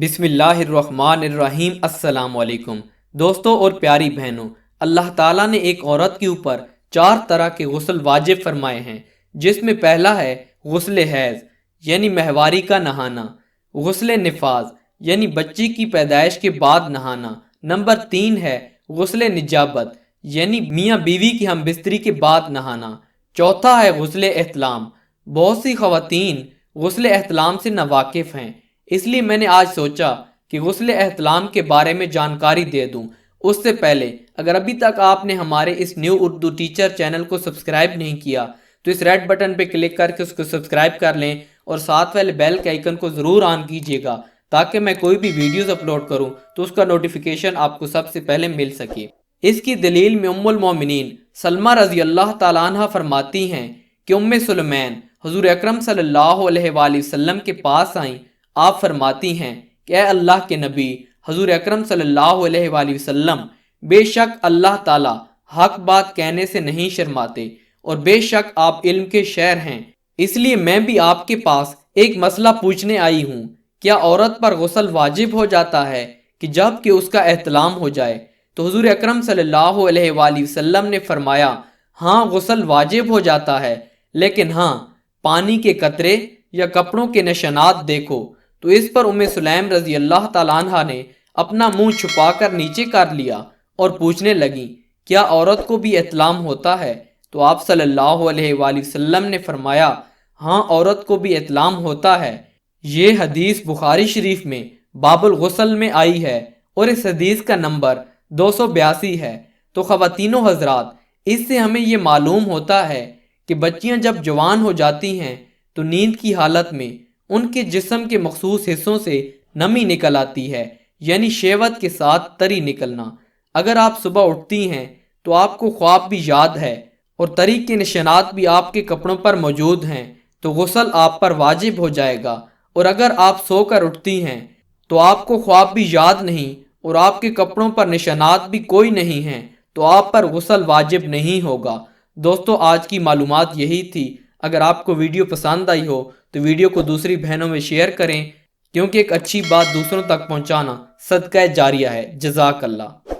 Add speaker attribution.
Speaker 1: بسم اللہ الرحمن الرحیم۔ السلام علیکم دوستوں اور پیاری بہنوں، اللہ تعالیٰ نے ایک عورت کے اوپر 4 طرح کے غسل واجب فرمائے ہیں، جس میں پہلا ہے غسل حیض یعنی ماہواری کا نہانا، غسل نفاس یعنی بچی کی پیدائش کے بعد نہانا، نمبر 3 ہے غسل نجابت یعنی میاں بیوی کی ہم بستری کے بعد نہانا، چوتھا ہے غسل احتلام۔ بہت سی خواتین غسل احتلام سے ناواقف ہیں، اس لیے میں نے آج سوچا کہ غسل احتلام کے بارے میں جانکاری دے دوں۔ اس سے پہلے اگر ابھی تک آپ نے ہمارے اس نیو اردو ٹیچر چینل کو سبسکرائب نہیں کیا تو اس ریڈ بٹن پہ کلک کر کے اس کو سبسکرائب کر لیں اور ساتھ والے بیل کے آئیکن کو ضرور آن کیجیے گا تاکہ میں کوئی بھی ویڈیوز اپلوڈ کروں تو اس کا نوٹیفیکیشن آپ کو سب سے پہلے مل سکے۔ اس کی دلیل میں ام المومنین سلمہ رضی اللہ تعالیٰ عنہ فرماتی ہیں کہ ام سلمین حضور اکرم صلی اللہ علیہ وآلہ وسلم کے پاس آئیں۔ آپ فرماتی ہیں کہ اے اللہ کے نبی حضور اکرم صلی اللہ علیہ وآلہ وسلم، بے شک اللہ تعالیٰ حق بات کہنے سے نہیں شرماتے اور بے شک آپ علم کے شہر ہیں، اس لیے میں بھی آپ کے پاس ایک مسئلہ پوچھنے آئی ہوں۔ کیا عورت پر غسل واجب ہو جاتا ہے کہ جب کہ اس کا احتلام ہو جائے؟ تو حضور اکرم صلی اللہ علیہ وآلہ وسلم نے فرمایا ہاں غسل واجب ہو جاتا ہے، لیکن ہاں پانی کے قطرے یا کپڑوں کے نشانات دیکھو۔ تو اس پر ام سلیم رضی اللہ تعالیٰ عنہ نے اپنا منہ چھپا کر نیچے کر لیا اور پوچھنے لگی کیا عورت کو بھی احتلام ہوتا ہے؟ تو آپ صلی اللہ علیہ وآلہ وسلم نے فرمایا ہاں عورت کو بھی احتلام ہوتا ہے۔ یہ حدیث بخاری شریف میں باب الغسل میں آئی ہے اور اس حدیث کا نمبر 282 ہے۔ تو خواتین و حضرات، اس سے ہمیں یہ معلوم ہوتا ہے کہ بچیاں جب جوان ہو جاتی ہیں تو نیند کی حالت میں ان کے جسم کے مخصوص حصوں سے نمی نکل آتی ہے، یعنی شہوت کے ساتھ تری نکلنا۔ اگر آپ صبح اٹھتی ہیں تو آپ کو خواب بھی یاد ہے اور تری کے نشانات بھی آپ کے کپڑوں پر موجود ہیں تو غسل آپ پر واجب ہو جائے گا، اور اگر آپ سو کر اٹھتی ہیں تو آپ کو خواب بھی یاد نہیں اور آپ کے کپڑوں پر نشانات بھی کوئی نہیں ہیں تو آپ پر غسل واجب نہیں ہوگا۔ دوستو، آج کی معلومات یہی تھی۔ اگر آپ کو ویڈیو پسند آئی ہو تو ویڈیو کو دوسری بہنوں میں شیئر کریں، کیونکہ ایک اچھی بات دوسروں تک پہنچانا صدقہ جاریہ ہے۔ جزاک اللہ۔